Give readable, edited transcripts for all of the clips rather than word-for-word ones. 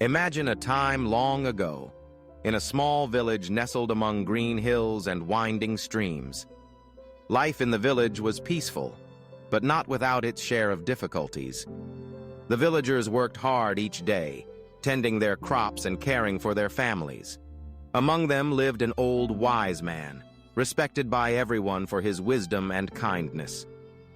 Imagine a time long ago, in a small village nestled among green hills and winding streams. Life in the village was peaceful, but not without its share of difficulties. The villagers worked hard each day, tending their crops and caring for their families. Among them lived an old wise man, respected by everyone for his wisdom and kindness.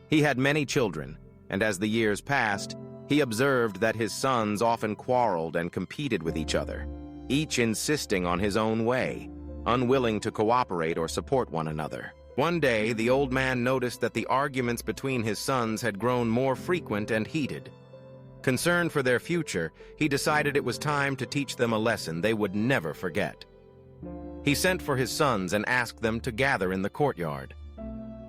He had many children, and as the years passed, he observed that his sons often quarreled and competed with each other, each insisting on his own way, unwilling to cooperate or support one another. One day, the old man noticed that the arguments between his sons had grown more frequent and heated. Concerned for their future, he decided it was time to teach them a lesson they would never forget. He sent for his sons and asked them to gather in the courtyard.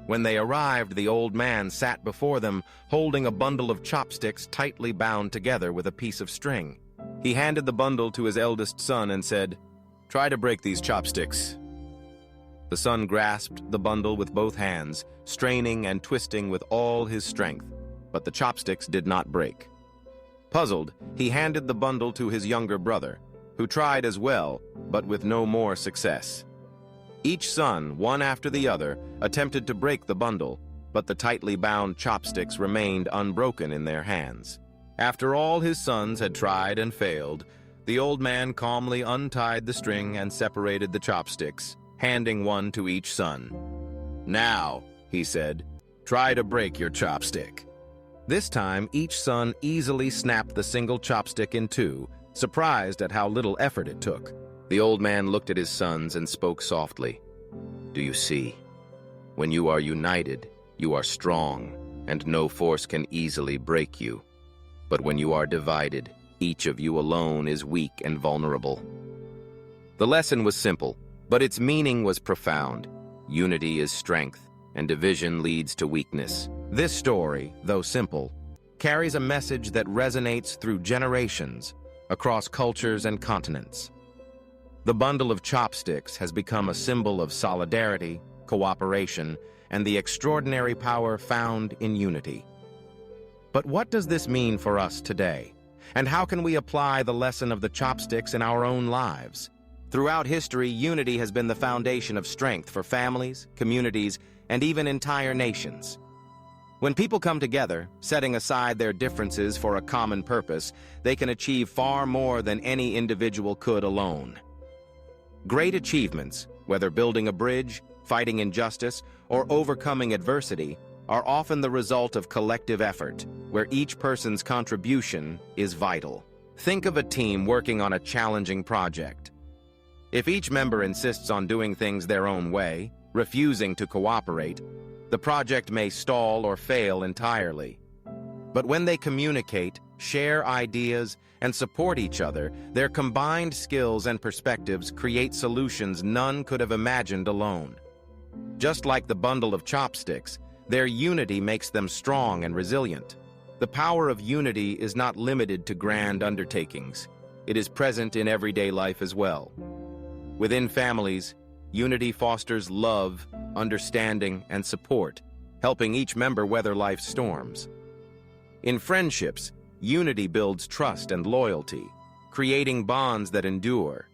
When they arrived, the old man sat before them, holding a bundle of chopsticks tightly bound together with a piece of string. He handed the bundle to his eldest son and said, "Try to break these chopsticks." The son grasped the bundle with both hands, straining and twisting with all his strength, but the chopsticks did not break. Puzzled, he handed the bundle to his younger brother, who tried as well, but with no more success. Each son, one after the other, attempted to break the bundle, but the tightly bound chopsticks remained unbroken in their hands. After all his sons had tried and failed, the old man calmly untied the string and separated the chopsticks, handing one to each son. "Now," he said, "try to break your chopstick." This time, each son easily snapped the single chopstick in two, surprised at how little effort it took. The old man looked at his sons and spoke softly. "Do you see? When you are united, you are strong, and no force can easily break you. But when you are divided, each of you alone is weak and vulnerable." The lesson was simple, but its meaning was profound. Unity is strength, and division leads to weakness. This story, though simple, carries a message that resonates through generations, across cultures and continents. The bundle of chopsticks has become a symbol of solidarity, cooperation, and the extraordinary power found in unity. But what does this mean for us today? And how can we apply the lesson of the chopsticks in our own lives? Throughout history, unity has been the foundation of strength for families, communities, and even entire nations. When people come together, setting aside their differences for a common purpose, they can achieve far more than any individual could alone. Great achievements, whether building a bridge, fighting injustice, or overcoming adversity, are often the result of collective effort, where each person's contribution is vital. Think of a team working on a challenging project. If each member insists on doing things their own way, refusing to cooperate, the project may stall or fail entirely. But when they communicate, share ideas, and support each other, their combined skills and perspectives create solutions none could have imagined alone. Just like the bundle of chopsticks, their unity makes them strong and resilient. The power of unity is not limited to grand undertakings. It is present in everyday life as well. Within families, unity fosters love, understanding, and support, helping each member weather life's storms. In friendships, unity builds trust and loyalty, creating bonds that endure.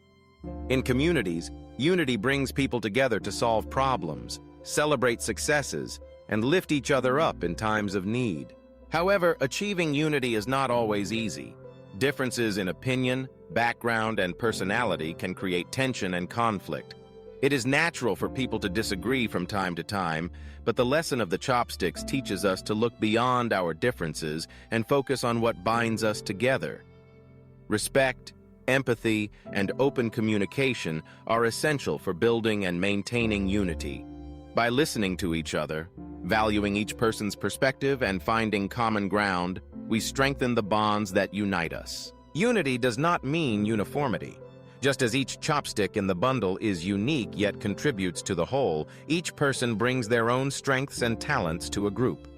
In communities, unity brings people together to solve problems, celebrate successes, and lift each other up in times of need. However, achieving unity is not always easy. Differences in opinion, background, and personality can create tension and conflict. It is natural for people to disagree from time to time, but the lesson of the chopsticks teaches us to look beyond our differences and focus on what binds us together. Respect, empathy, and open communication are essential for building and maintaining unity. By listening to each other, valuing each person's perspective, and finding common ground, we strengthen the bonds that unite us. Unity does not mean uniformity. Just as each chopstick in the bundle is unique yet contributes to the whole, each person brings their own strengths and talents to a group.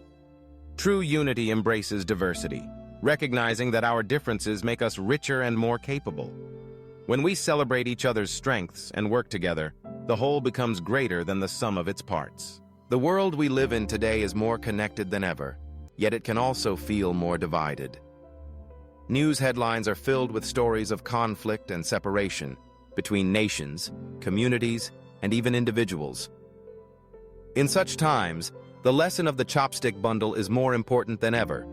True unity embraces diversity, recognizing that our differences make us richer and more capable. When we celebrate each other's strengths and work together, the whole becomes greater than the sum of its parts. The world we live in today is more connected than ever, yet it can also feel more divided. News headlines are filled with stories of conflict and separation between nations, communities, and even individuals. In such times, the lesson of the chopstick bundle is more important than ever.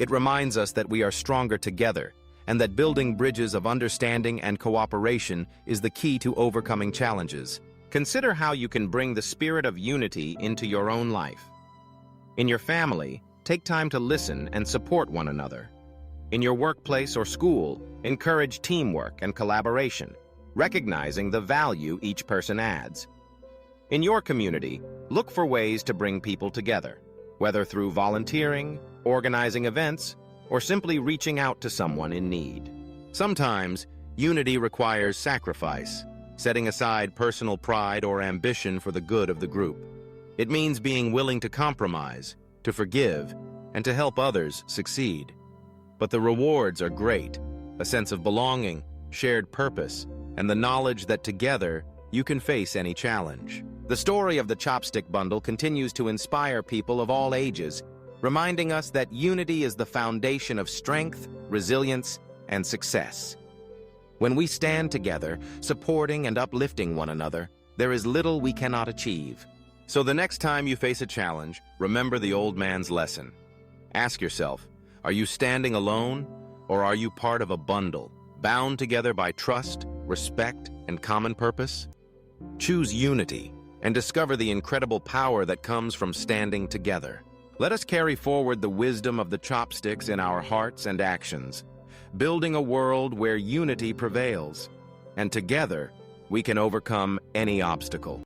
It reminds us that we are stronger together, and that building bridges of understanding and cooperation is the key to overcoming challenges. Consider how you can bring the spirit of unity into your own life. In your family, take time to listen and support one another. In your workplace or school, encourage teamwork and collaboration, recognizing the value each person adds. In your community, look for ways to bring people together, whether through volunteering, organizing events, or simply reaching out to someone in need. Sometimes, unity requires sacrifice, setting aside personal pride or ambition for the good of the group. It means being willing to compromise, to forgive, and to help others succeed. But the rewards are great: a sense of belonging, shared purpose, and the knowledge that together you can face any challenge. The story of the chopstick bundle continues to inspire people of all ages, reminding us that unity is the foundation of strength, resilience, and success. When we stand together, supporting and uplifting one another, there is little we cannot achieve. So the next time you face a challenge, remember the old man's lesson. Ask yourself, are you standing alone, or are you part of a bundle, bound together by trust, respect, and common purpose? Choose unity and discover the incredible power that comes from standing together. Let us carry forward the wisdom of the chopsticks in our hearts and actions, building a world where unity prevails, and together we can overcome any obstacle.